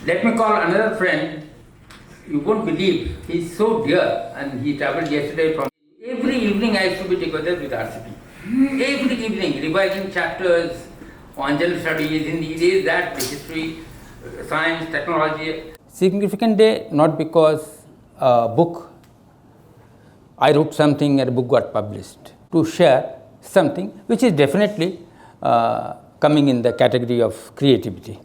Let me call another friend. You won't believe, he's so dear, and he traveled yesterday from. Every evening I used to be together with RCP. Every evening, revising chapters on general studies, in the days that, the history, science, technology. Significant day, not because a book, I wrote something and a book got published, to share something which is definitely coming in the category of creativity.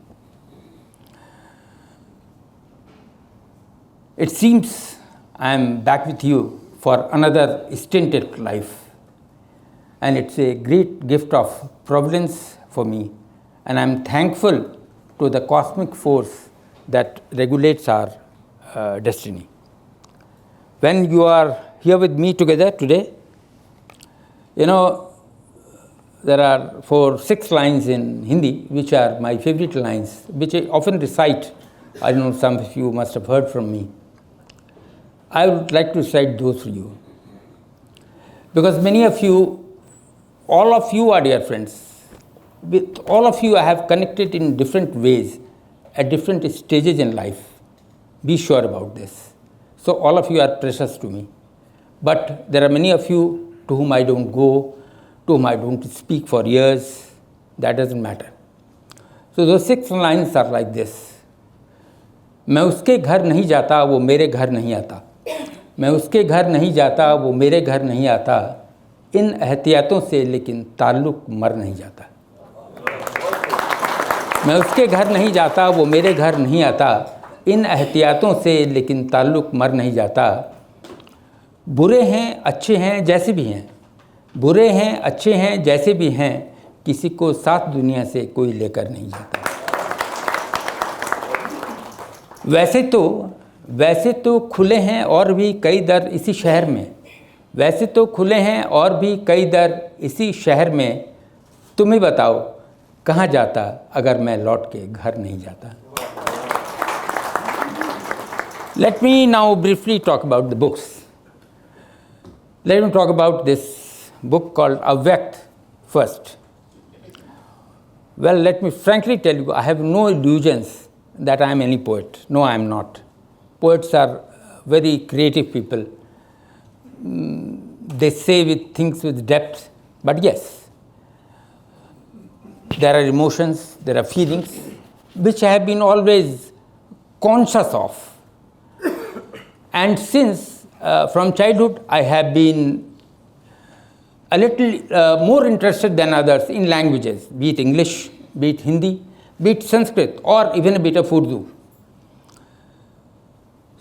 It seems I am back with you for another stint in life, and it's a great gift of providence for me, and I am thankful to the cosmic force that regulates our destiny. When you are here with me together today, you know, there are 6 lines in Hindi which are my favorite lines, which I often recite. I know some of you must have heard from me. I would like to recite those for you. Because many of you, all of you are dear friends. With all of you I have connected in different ways at different stages in life. Be sure about this. So all of you are precious to me. But there are many of you to whom I don't go, to whom I don't speak for years. That doesn't matter. So those 6 lines are like this. मैं उसके घर नहीं जाता, वो मेरे घर नहीं आता. मैं उसके घर नहीं जाता, वो मेरे घर नहीं आता. इन एहतियातों से लेकिन ताल्लुक मर नहीं जाता. मैं उसके घर नहीं जाता, वो मेरे घर नहीं आता. इन एहतियातों से लेकिन ताल्लुक मर नहीं जाता. बुरे हैं अच्छे हैं जैसे भी हैं, बुरे हैं अच्छे हैं जैसे भी हैं, किसी को साथ दुनिया से कोई लेकर नहीं जाता. वैसे तो खुले हैं और भी कई दर इसी शहर में. वैसे तो खुले हैं और भी कई दर इसी शहर में. तुम ही बताओ कहाँ जाता अगर मैं लौट के घर नहीं जाता. Let me now briefly talk about the books. Let me talk about this book called Avyakta first. Well, let me frankly tell you, I have no illusions that I am any poet. No, I am not. Poets are very creative people. They say with things with depth, but yes, there are emotions, there are feelings, which I have been always conscious of. And since from childhood, I have been a little more interested than others in languages, be it English, be it Hindi, be it Sanskrit, or even a bit of Urdu.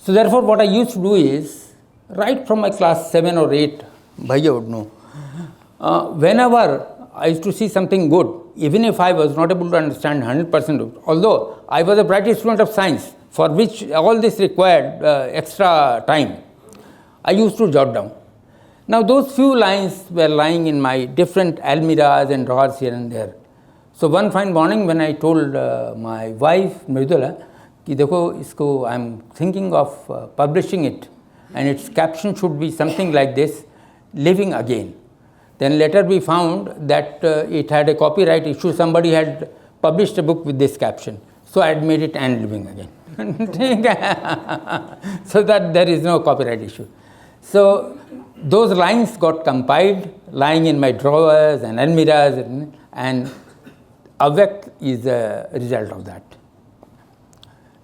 So therefore, what I used to do is, right from my class 7 or 8, Bhaiya would know, whenever I used to see something good, even if I was not able to understand 100% of it, although I was a bright student of science, for which all this required extra time, I used to jot down. Now those few lines were lying in my different almirahs and drawers here and there. So one fine morning when I told my wife, Mridula, कि देखो इसको I am thinking of publishing it, and its caption should be something like this, living again. Then later we found that it had a copyright issue. Somebody had published a book with this caption. So I had made it and living again. So that there is no copyright issue. So those lines got compiled, lying in my drawers and almirahs, and Avyakta is a result of that.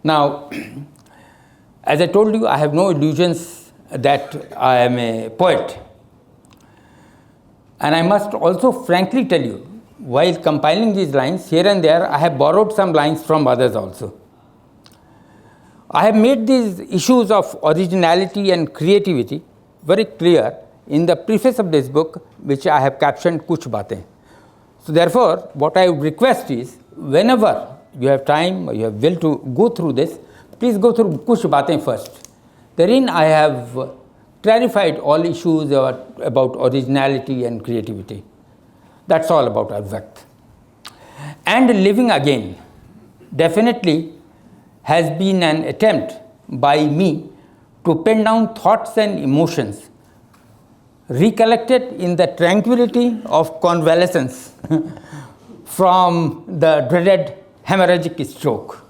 Now, as I told you, I have no illusions that I am a poet. And I must also frankly tell you, while compiling these lines, here and there, I have borrowed some lines from others also. I have made these issues of originality and creativity very clear in the preface of this book, which I have captioned Kuch Baatein. So therefore, what I would request is, whenever you have time or you have will to go through this, please go through Kuch Baatein first. Therein I have clarified all issues about originality and creativity. That's all about Avyakta. And living again definitely has been an attempt by me to pen down thoughts and emotions recollected in the tranquility of convalescence from the dreaded haemorrhagic stroke.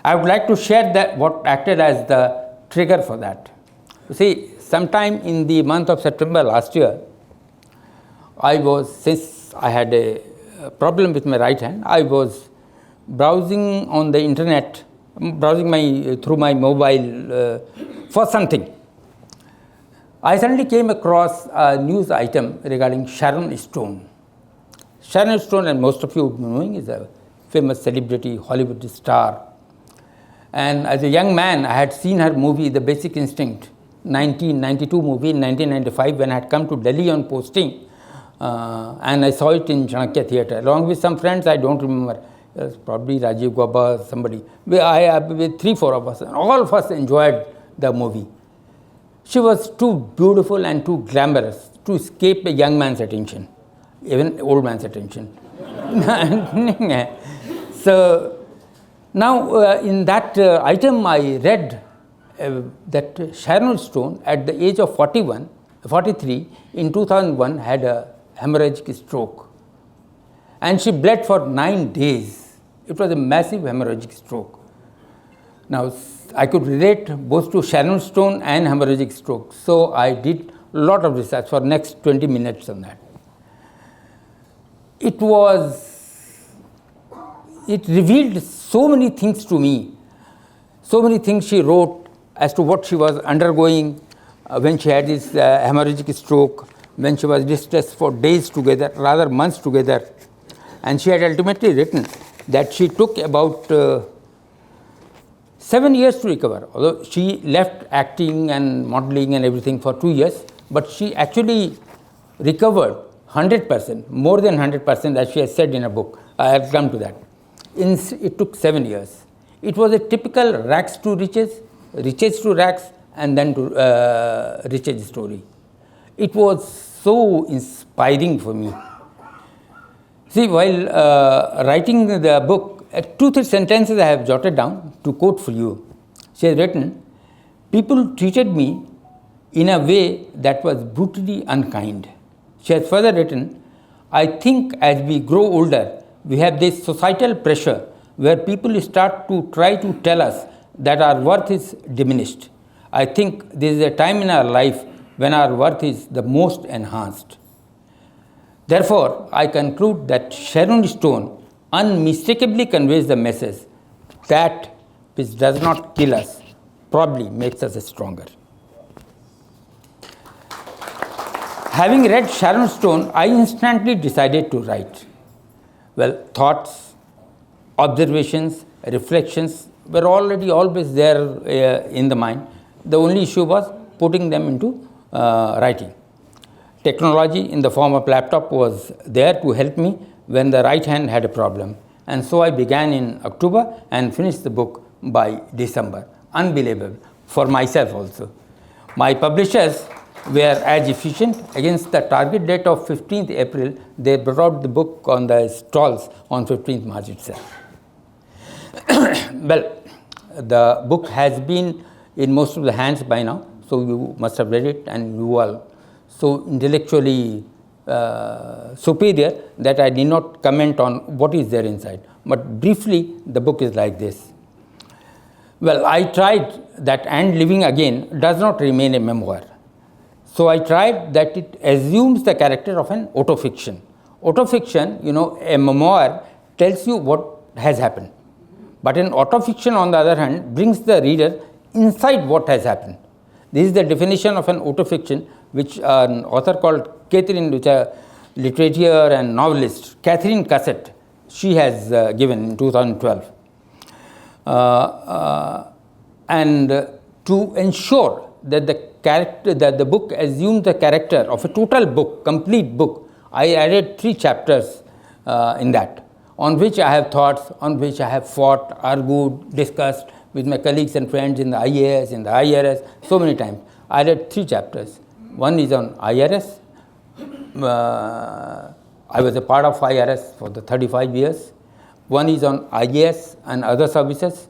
I would like to share that what acted as the trigger for that. You see, sometime in the month of September last year, since I had a problem with my right hand, I was browsing on the internet, browsing through my mobile for something. I suddenly came across a news item regarding Sharon Stone. Sharon Stone, and most of you would be knowing, is a famous celebrity, Hollywood star. And as a young man, I had seen her movie, The Basic Instinct, 1992 movie in 1995 when I had come to Delhi on posting. And I saw it in Chanakya Theatre along with some friends. I don't remember. It was probably Rajiv Gauba, somebody. With 3-4 of us, and all of us enjoyed the movie. She was too beautiful and too glamorous to escape a young man's attention, even old man's attention. So now in that item I read that Sharon Stone at the age of 43 in 2001 had a haemorrhagic stroke, and she bled for 9 days. It was a massive haemorrhagic stroke. Now I could relate both to Sharon Stone and haemorrhagic stroke, so I did a lot of research for next 20 minutes on that. It revealed so many things to me, so many things she wrote as to what she was undergoing when she had this haemorrhagic stroke, when she was distressed for days together, rather months together. And she had ultimately written that she took about 7 years to recover, although she left acting and modeling and everything for 2 years, but she actually recovered 100%, more than 100%, as she has said in a book. I have come to that. It took 7 years. It was a typical rags to riches, riches to rags, and then to riches story. It was so inspiring for me. See, while writing the book, 2-3 sentences I have jotted down to quote for you. She has written, "People treated me in a way that was brutally unkind." She has further written, "I think as we grow older, we have this societal pressure where people start to try to tell us that our worth is diminished. I think this is a time in our life when our worth is the most enhanced. Therefore, I conclude that Sharon Stone unmistakably conveys the message that which does not kill us probably makes us stronger." Having read Sharon Stone, I instantly decided to write. Well, thoughts, observations, reflections were already always there in the mind. The only issue was putting them into writing. Technology in the form of laptop was there to help me when the right hand had a problem. And so I began in October and finished the book by December. Unbelievable for myself also. My publishers were as efficient. Against the target date of 15th April, they brought the book on the stalls on 15th March itself. Well, the book has been in most of the hands by now, so you must have read it, and you are so intellectually superior that I did not comment on what is there inside. But briefly, the book is like this. Well, I tried that And Living Again does not remain a memoir. So I tried that it assumes the character of an autofiction. Autofiction, a memoir tells you what has happened. But an autofiction, on the other hand, brings the reader inside what has happened. This is the definition of an autofiction, which an author called Catherine, which a literature and novelist, Catherine Cassett, she has given in 2012. And to ensure that the book assumes the character of a total book, complete book, I added 3 chapters in that, on which I have thoughts, on which I have fought, argued, discussed with my colleagues and friends in the IAS, in the IRS, so many times. I added 3 chapters. One is on IRS. I was a part of IRS for the 35 years. One is on IAS and other services.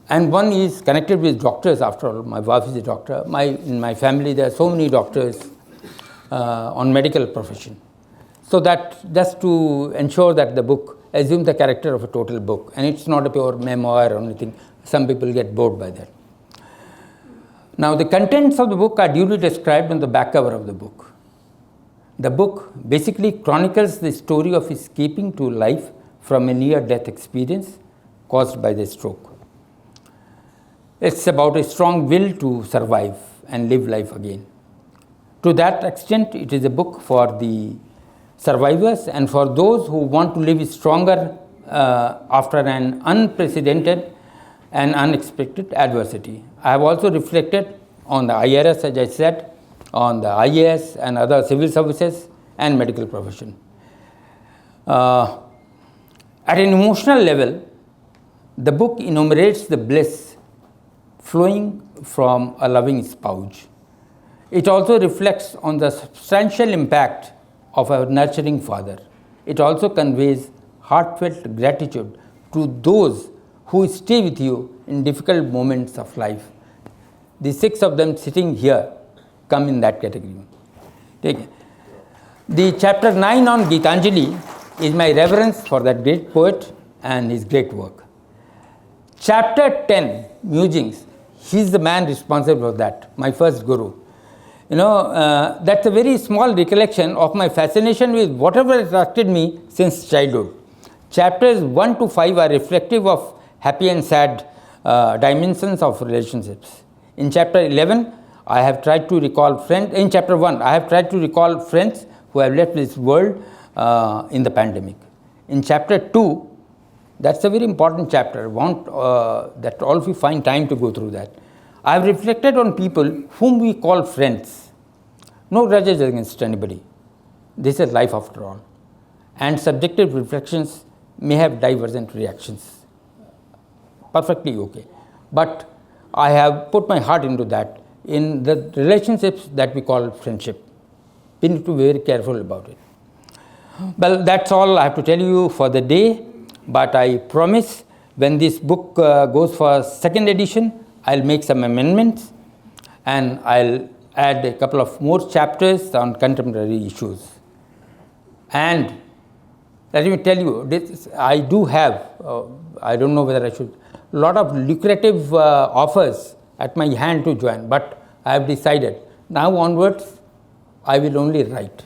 And one is connected with doctors, after all. My wife is a doctor. In my family, there are so many doctors on medical profession. So that just to ensure that the book assumes the character of a total book, and it's not a pure memoir or anything. Some people get bored by that. Now, the contents of the book are duly described on the back cover of the book. The book basically chronicles the story of escaping to life from a near-death experience caused by the stroke. It's about a strong will to survive and live life again. To that extent, it is a book for the survivors and for those who want to live stronger after an unprecedented and unexpected adversity. I have also reflected on the IRS, as I said, on the IAS and other civil services and medical profession. At an emotional level, the book enumerates the bliss flowing from a loving spouse. It also reflects on the substantial impact of a nurturing father. It also conveys heartfelt gratitude to those who stay with you in difficult moments of life. The 6 of them sitting here come in that category. Okay. The chapter 9 on Gitanjali is my reverence for that great poet and his great work. Chapter 10, Musings, he's the man responsible for that, my first guru. That's a very small recollection of my fascination with whatever attracted me since childhood. Chapters 1 to 5 are reflective of happy and sad dimensions of relationships. In chapter 11, I have tried to recall friends. In chapter 1, I have tried to recall friends who have left this world in the pandemic. In chapter 2, that's a very important chapter. I want that all of you find time to go through that. I have reflected on people whom we call friends. No grudges against anybody. This is life after all. And subjective reflections may have divergent reactions. Perfectly okay. But I have put my heart into that in the relationships that we call friendship. We need to be very careful about it. Well, that's all I have to tell you for the day. But I promise when this book goes for second edition, I'll make some amendments and I'll add a couple of more chapters on contemporary issues. And let me tell you, this, I do have, I don't know whether I should, a lot of lucrative offers at my hand to join, but I have decided now onwards I will only write.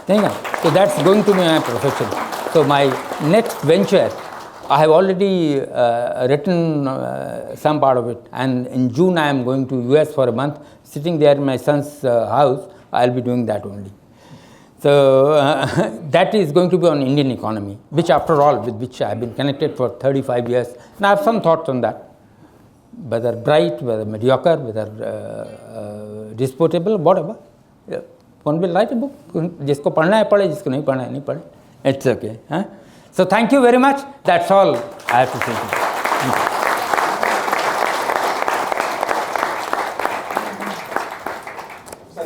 So that's going to be my profession. So my next venture, I have already written some part of it, and in June I am going to US for a month, sitting there in my son's house. I will be doing that only. So that is going to be on Indian economy, which after all, with which I have been connected for 35 years. And I have some thoughts on that, whether bright, whether mediocre, whether disputable, whatever. One will write a book. जिसको पढ़ना है पढ़े, जिसको नहीं पढ़ना है नहीं पढ़े. It's okay. Huh? So thank you very much. That's all I have to say.